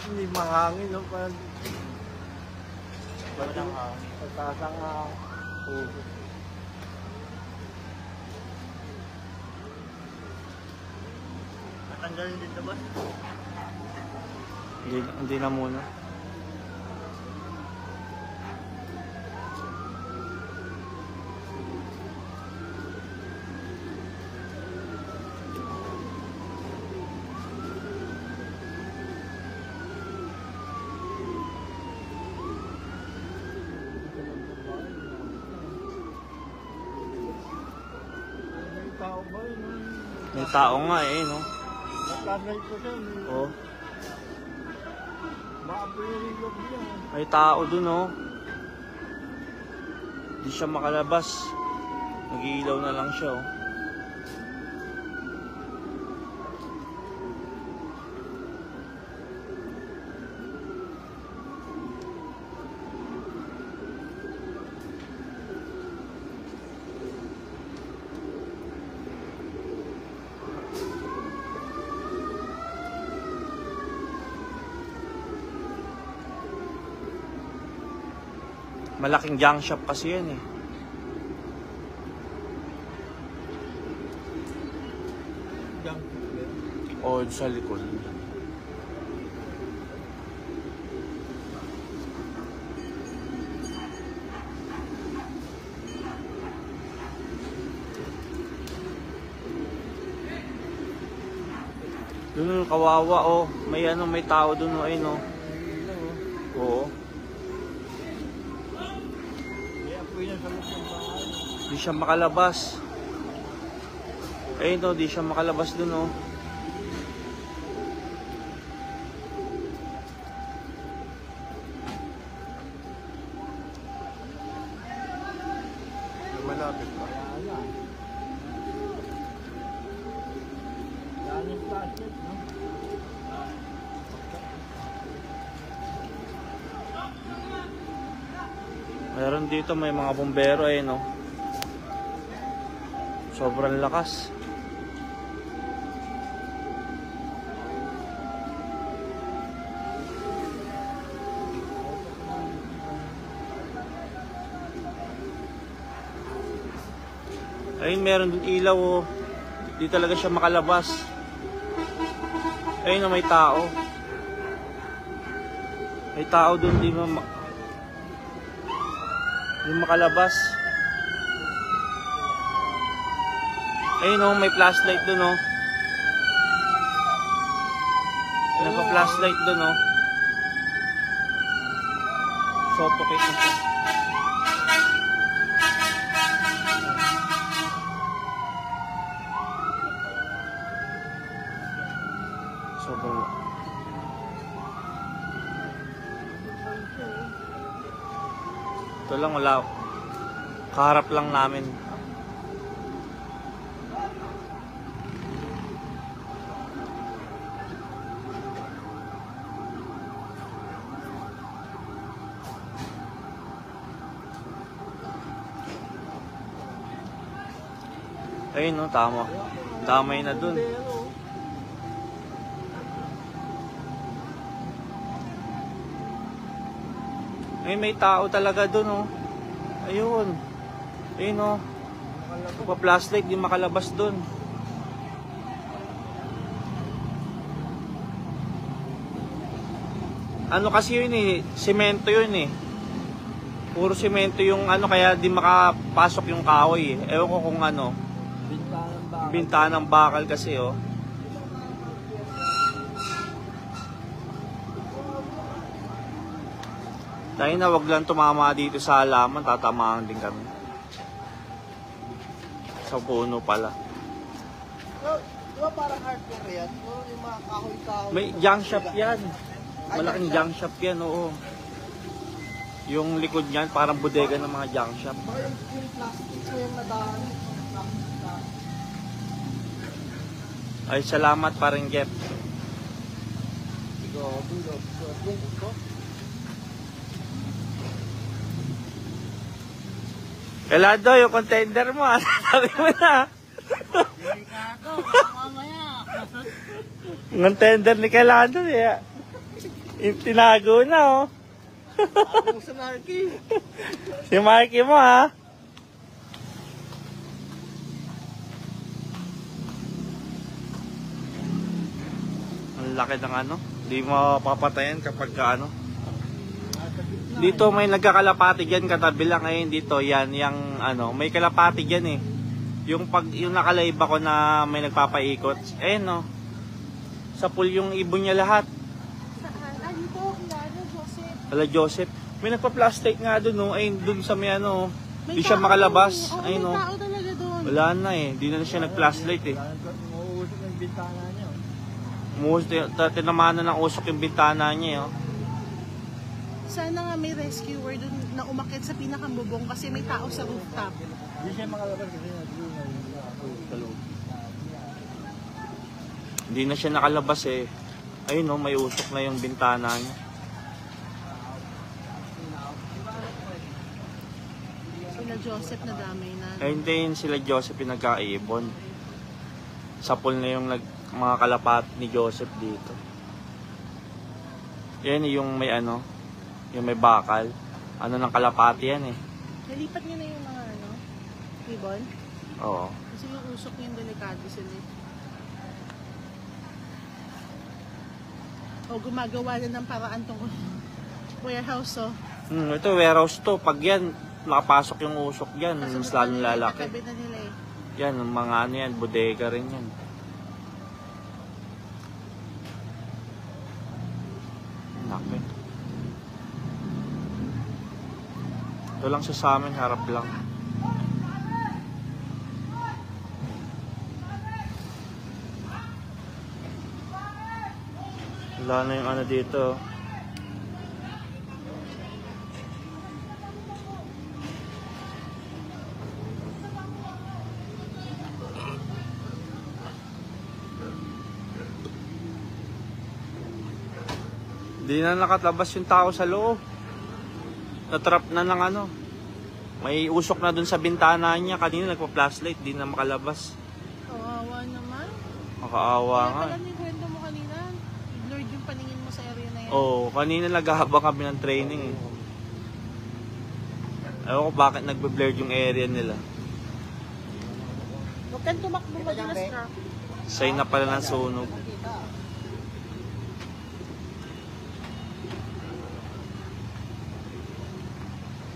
Hindi mahangin, no? Walang hangin. Pagkasang puso. Natanggalin din ito ba? Hindi na muna. May tao ba yun? May tao nga eh, no? Nagkanay ko siya. Oh. Maapoy yung ilog niya. May tao dun, oh. Hindi siya makalabas. Nag-iilaw na lang siya, oh. Malaking junk shop kasi yan eh. Diyan. O sa likod. Doon kawawa oh. May tao doon oh, ayun oh. Oo. Di siya makalabas. Ayun o, di siya makalabas dun o. Malapit pa. Yan yung plastic, no? Meron dito may mga bumbero ayun o. Sobrang lakas. Ayun, meron dun ilaw oh. Di talaga siya makalabas. Ayun, may tao. May tao dun, di makalabas. Ayun oh, may flashlight dun oh. May nagpa-flashlight dun oh. Suffocate na siya. Sobrang. Ito lang wala. Kaharap lang namin. Ayun no, tama. Damay na dun. May tao talaga dun oh. Ayun. Ayun oh. Pa-flashlight, di makalabas dun. Ano kasi yun eh, semento yun eh. Puro semento yung kaya di makapasok yung kahoy eh. Ewan ko kung ano. Bintanang bakal kasi oh. Dahil na wag lang tumama dito sa halaman, tatamaan din kami. Sa puno pala. Diba parang hardware yan? Yung mga kahoy-kahoy. May junk shop yan. Malaking junk shop yan, oo. Yung likod niyan, parang bodega ng mga junk shop. Baka yung plastic mo yung nadaan. Ay, salamat paring Jeff. Kalado, yung contender mo, sabi mo na. Delikado, mamaya. Contender ni Kalado, eh. Tinago na, oh. Ako sa Narky. Si Marky mo, ha? Ang laki ng ano. Hindi mo papatayan kapag ka, ano. Dito may nagkakalapati dyan, katabi lang ngayon dito. Yan, yung ano, may kalapati dyan eh. Yung nakalive ako na may nagpapaikot. Eh, no. Sa pool yung ibon niya lahat. Saan? Dito, Lalo, Joseph. Wala, Joseph. May nagpa-plastic nga doon, no. Ay, doon sa may ano. May Di siya tao makalabas. doon. Oo, Ay, may no. tao talaga doon. Wala na eh. Di na siya nag-flashlight eh. Mauusok yung bintana niya. Tinamanan ng usok yung bintana niya, oh. Sana nga may rescuer doon na umakyat sa pinakambubong kasi may tao sa rooftop. Hindi siya makalabas kasi nag-iingay sa loob. Hindi na siya nakalabas eh. Ayun, no, may usok na yung bintana niya. Sila Joseph na damay na. Ayun din sila Joseph yung nagkaibon. Sa pool na yung mga kalapat ni Joseph dito. Yan yung may ano, yung may bakal. Ano ng kalapati yan eh. Nalipat niyo na yung mga ano, ibon? Oo. Kasi yung usok niya delikado sila eh. O gumagawa na ng paraan tong warehouse oh. Ito warehouse to. Pag yan, nakapasok yung usok dyan, mas lalong lalaki. Katabi na nila eh. Yan, mga ano yan, bodega rin yan. Laki. Ito lang siya sa amin, harap lang. Wala na yung ano dito. Hindi na nakatabas yung tao sa loob. Natrap na ng ano. May usok na dun sa bintana niya. Kanina nagpa-flashlight, di na makalabas. Kawawa naman. Makaawa nga. Kaya pala may kwento mo kanina. Ignored yung paningin mo sa area na yan. Oo, kanina naghahabang kami ng training eh. Ewan ko bakit nagbe-blur yung area nila. Huwag kang tumakbo madalas ka. Sign na pala ng sunog.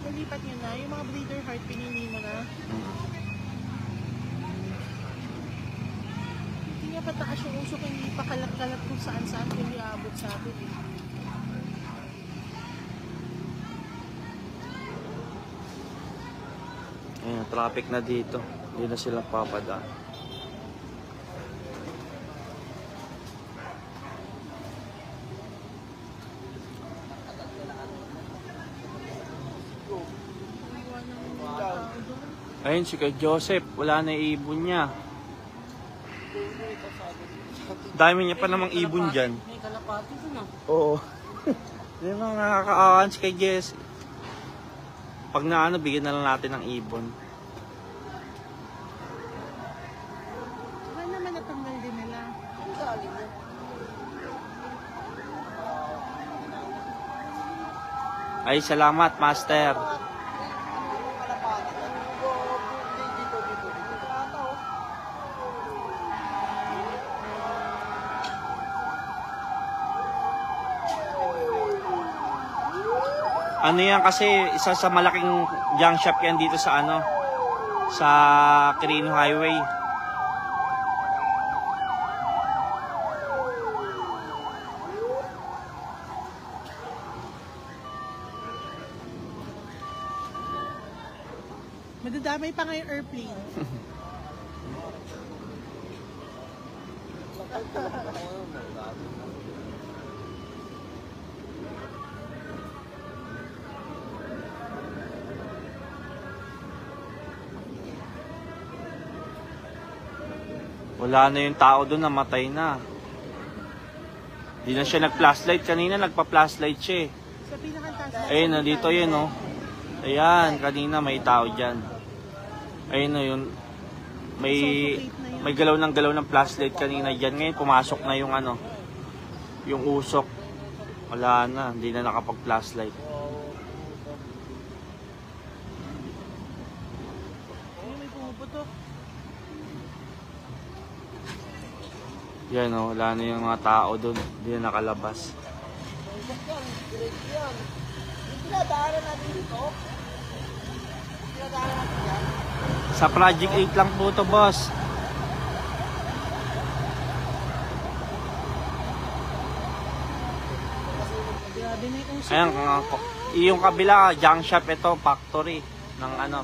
Nalipat nyo na. Yung mga breeder heart, pinili mo na. Hindi nga pataas yung usok, hindi pa kalat-kalat kung saan-saan kung iabot sa atin eh. Ayan, traffic na dito. Hindi na sila papadaan. Iwan ng mga tao doon. Ayun, si kay Joseph. Wala na ibon niya. Dami niya pa namang ibon dyan. May kalapati doon ah. Oo. Hindi mo nakakaawan si kay Jess. Pag na ano, bigyan na lang natin ng ibon. Saka naman natanggal din nila. Ang galing mo. Ay, salamat, Master. Ano yan kasi, isa sa malaking junk shop yan dito sa ano, sa Quirino Highway. Madadamay pa nga yung airplane. Wala na yung tao doon, namatay na. Hindi na siya nag-flashlight. Kanina nagpa-flashlight siya eh. Sa pinakataas. Ayun, nandito yun, oh. Ayan, kanina may tao dyan. Ayun na yun. May galaw ng flashlight kanina dyan. Ngayon pumasok na yung ano, yung usok. Wala na, hindi na nakapag-flashlight. Ay, may pumuputok. Yan o, wala na yung mga tao doon. Hindi na nakalabas. Diretso yan. Yung pinadaanan natin dito. Pinadaanan natin yan. Sa Project 8 lang po to, boss. Grabe na yung usok. Ayan, yung kabila, junk shop ito, factory ng ano.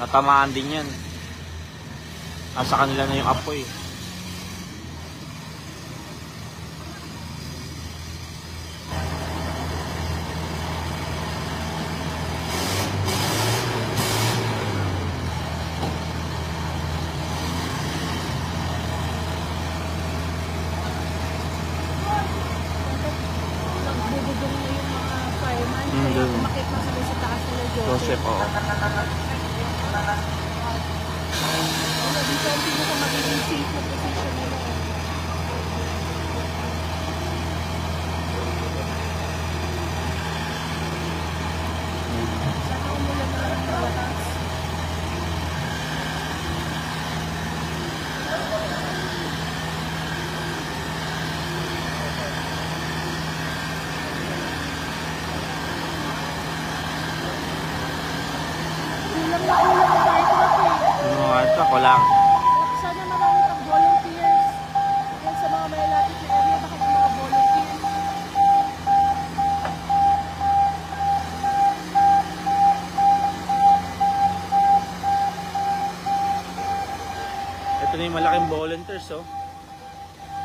Natamaan din yan. Nasa kanila na yung apoy. Nagbubudong na yung mga fireman. Mm, Kaya dun. umakit na sila sa taas nila, Joseph, oo. Ano, dito ang pinaka magiging safe na position nila. Sana umulan na lang ng lakas. Kulang na kulang ang fire truck eh. Yung mga ito, kulang. Sana marami pang volunteers. Yan sa mga malalapit na area, baka may mga volunteers. Ito na yung malaking volunteers, oh.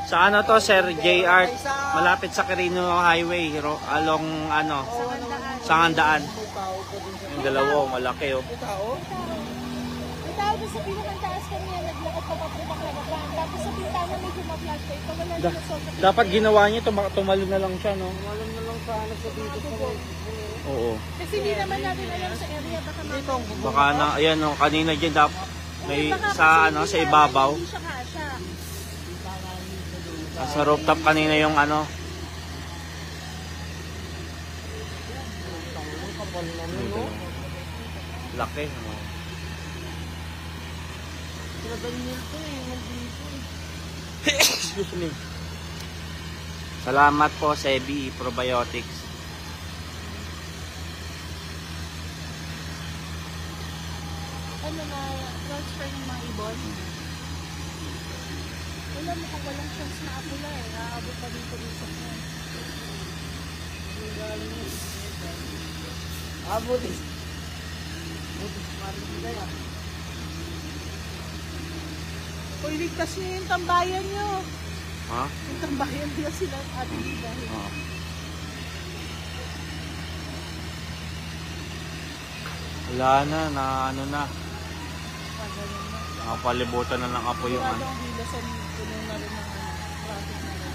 Sa ano to, Sir JR? Malapit sa Quirino Highway, along ano, Sa handaan. sa handaan. May tao pa din sa... Yung dalawa, malaki, oh. May tao? May tao doon sa pinakang-taas kami, naglakad pa papunta-klarapan. Tapos sa pintana medyo ma-flashlight. Ito wala Da- na sa Dapat ginawa niyo, tumalon na lang siya, no? Malam na lang sana sa dito sa mga... Oo. Kasi hindi naman natin alam sa area. Baka Dito ang bubong. Baka na, ayan, oh, kanina dyan, may Baka sa kasi ano, hindi sa na- ibabaw. Hindi siya kasha. Sa rooftop kanina yung ano. Kapal naman, no? Laki. Oh. Sila Daniel to eh, nandito eh. Excuse me. Salamat po, Sebi Probiotics. Ano na, transfer ng mga ibon. Wala mo kung walang chance na apula eh. Aabot pa dito sa mo. Butis. Butis, maraming nila yan. Kung iligtas niyo yung tambayan niyo. Ha? Yung tambayan nila sila at Ate Diva. Oh. Wala na ano na. Nakapalibutan na ng apoy yung Sigurado ano. ang hilasan puno na rin ng traffic na rin.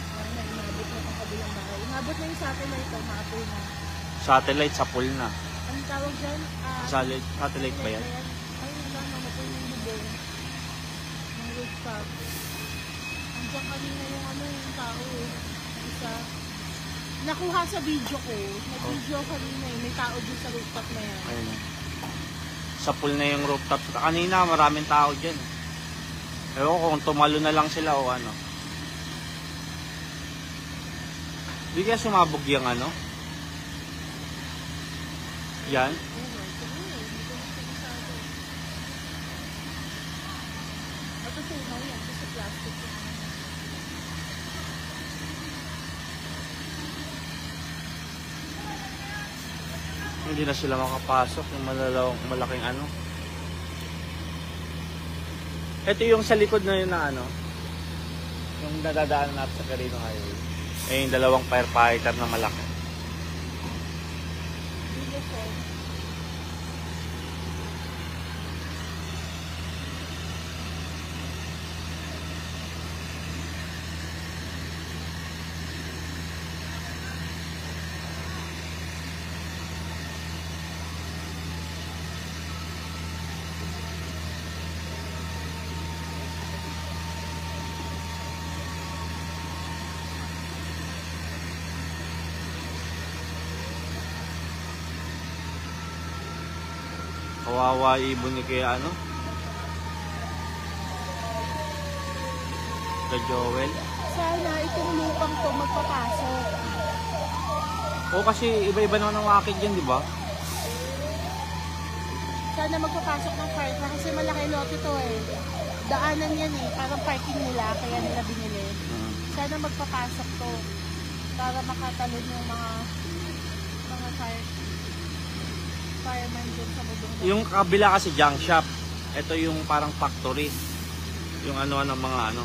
Kaya na inabot na ang kabilang bahay. Inabot na yung satellite o maapoy na. Satellite sa pool na. Anong tawag dyan? Satellite ba yan? Ay, wala na mapoy ng bubong. Ng rooftop. Andiyan kanina yung ano yung tao eh. Isa. Nakuha sa video ko. Nag-video kanina eh. May tao dun sa rooftop na yan. Ayun. Sa pool na yung rooftop. Kanina maraming tao dyan. Ewan ko kung tumalo na lang sila o ano. Hindi kaya sumabog yung ano? Yan. Matutunaw yan kasi plastic yung ano. Hindi na sila makapasok yung malaking ano. Ito yung sa likod na yun na ano. Yung nadadaan natin sa Quirino Highway. Eh yung dalawang firefighter na malaki. Kawawa ibon ni kaya ano? Kay Joel. Sana itong lupang to magpapasok. O kasi iba-iba naman ang akit dyan, di ba? Sana magpapasok ng park na kasi malaki lote to eh. Daanan yan eh, parang parking nila, kaya nila binili. Sana magpapasok to para makatalon yung mga fireman dyan sa budong. Yung kabila kasi junk shop. Ito yung parang factory. Yung ano ng mga ano.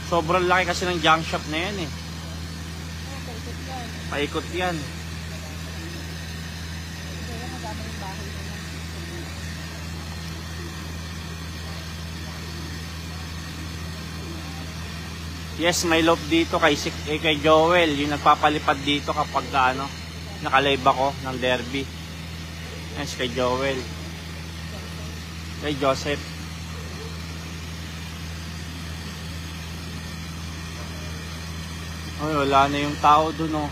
Sobrang laki kasi ng junk shop na yan eh. Paikot yan. Paikot yan. Kaya madami yung bahay nila. Yes, may love dito kay Joel. Yung nagpapalipad dito kapag ano, nakalive ako ng derby. Yes, kay Joel. Kay Joseph. Ay, wala na yung tao dun, oh.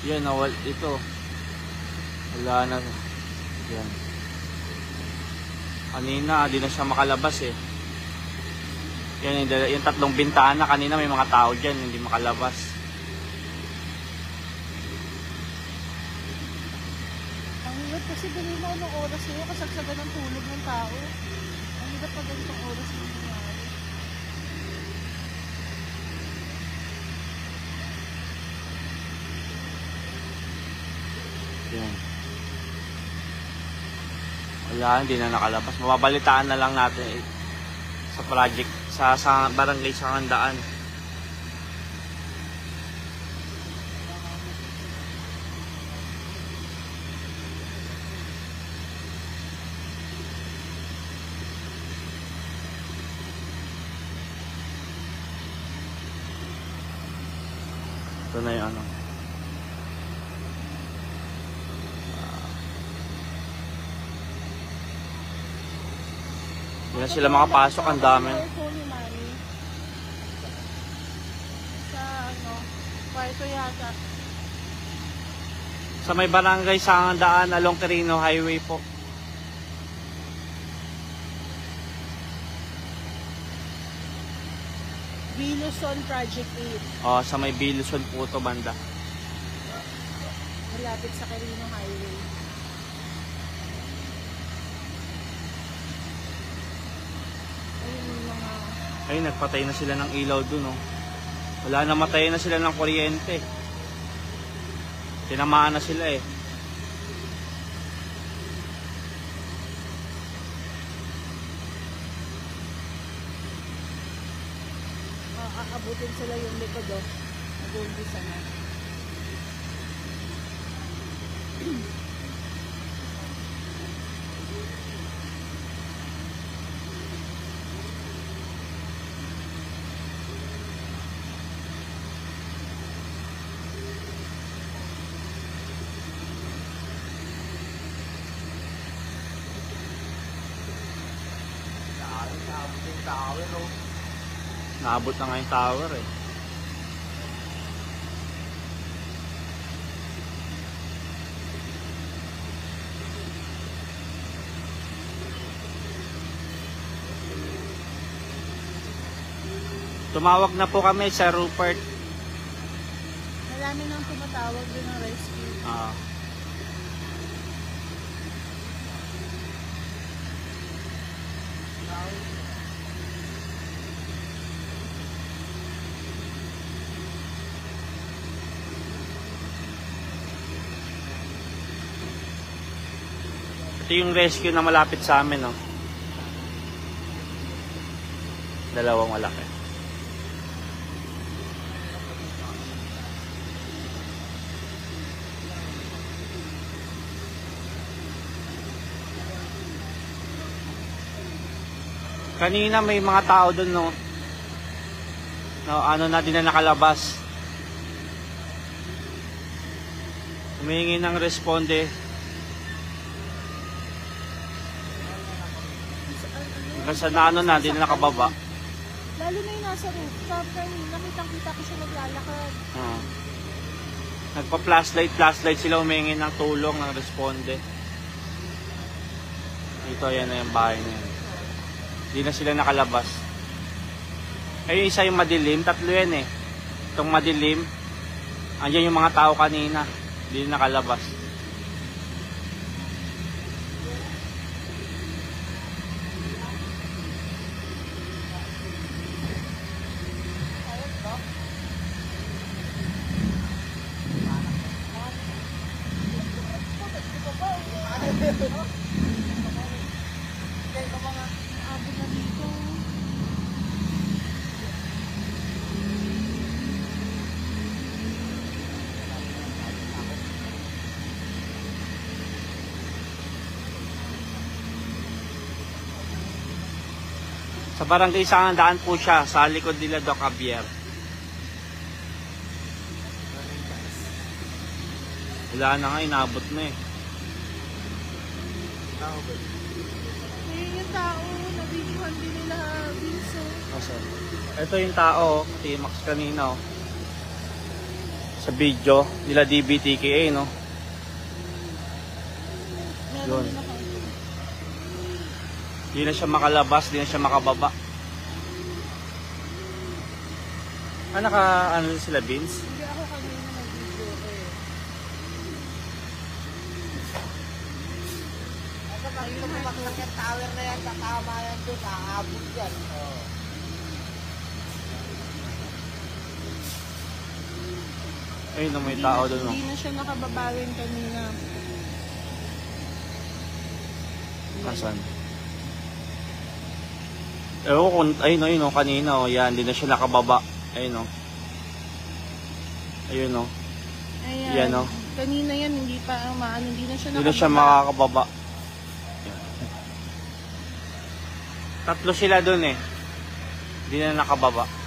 Yan, ito. Wala na. Yan. Kanina, di na siya makalabas eh. Yan, yung tatlong bintana, kanina may mga tao dyan, hindi makalabas. Ang hirap kasi dali na ng oras yun, kasagsagan ng tulog ng tao. Ang hirap pa ganitong oras yung nangyari. Yan. Wala, hindi na nakalabas. Mababalitaan na lang natin eh, sa project, sa barangay sa Handaan. Ito na yung ano. Hindi na sila makapasok, ang dami. Phone ni Mami. Sa ano, kwarto yata. Sa may barangay sa Handaan along Quirino Highway po. Biluson Project 8. Oh, sa may Biluson po to banda. Malapit sa Quirino Highway. Ayun yung mga... Ay, nagpatay na sila ng ilaw dun, oh. Wala, namatay na sila ng kuryente. Tinamaan na sila eh. Aabutin sila yung likod oh. Nag-uumpisa na. Naabot na nga yung tower eh. Tumawag na po kami sa Rupert. Marami nang tumatawag din ng rescue. Ah. Ito yung rescue na malapit sa amin, no? Dalawang malaki. Kanina may mga tao doon, no? No, ano na din na nakalabas. Humingi ng responde. Kasi na ano na, di na nakababa. Lalo na yung nasa rooftop, nakitang-kita ko siya naglalakad. Nagpa-flashlight sila, humingi ng tulong, ng responde. Dito, ayan na yung bahay na yan. Hindi na sila nakalabas. Ayun, isa yung madilim, tatlo yan eh. Itong madilim, andyan yung mga tao kanina, hindi na nakalabas. Abot na dito. Sa barangay Sangandaan po siya, sa likod nila Doc Javier. Wala na nga, inabot na eh. Ayun yung tao, nabidyohan din nila Vinso. Ito yung tao, T-Max kanina oh. Sa video, nila DBTKA no. Yun. Meron din ako. Hindi na siya makalabas, hindi na siya makababa. Ano sila, Vince? Hindi ako kanina nag-video eh. Ito, makita mo makilang yung tower na yan, tatama yan doon, aabot yan. Oh. Ayun, may tao doon no. Hindi na siya nakababawin kanina. Kasan? Ewan ko, ayun oh, kanina oh, yan, hindi na siya nakababa. Ayun oh. Ayun oh. Ayan. Yan oh. Kanina yan, hindi pa maano, hindi na siya Hindi na siya nakababa. makakababa. Tatlo sila doon eh. Hindi na nakababa.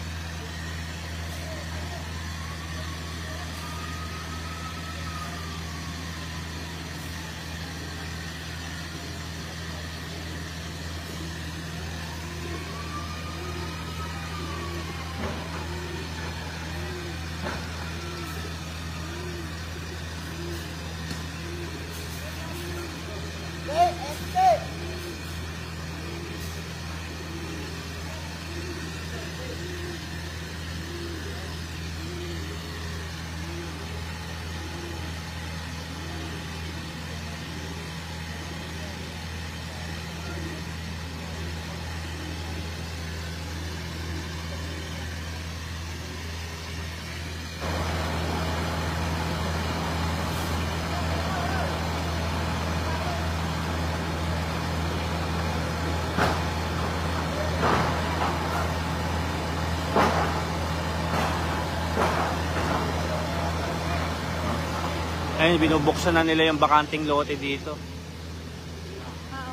Ayun, binubuksan na nila yung bakanting lote dito.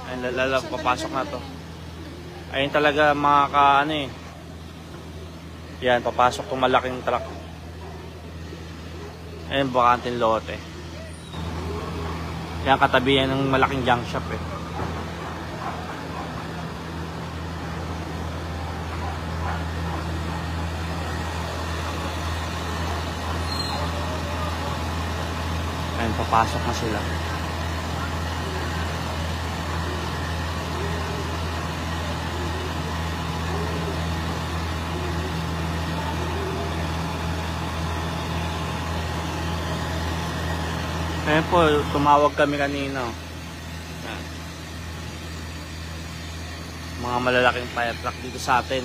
Ayun, papasok na to. Ayun talaga mga ano eh. Yan, papasok itong malaking truck. Ayun, bakanting lote. Yan, katabi yan ng malaking junk shop eh. Ayun, papasok na sila. Ayun po, tumawag kami kanina. Ayan. Mga malalaking fire truck dito sa atin.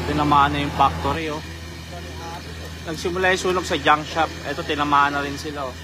Tinamaan na yung factory oh. Nagsimula yung sunog sa junk shop. Ito tinamaan na rin sila oh.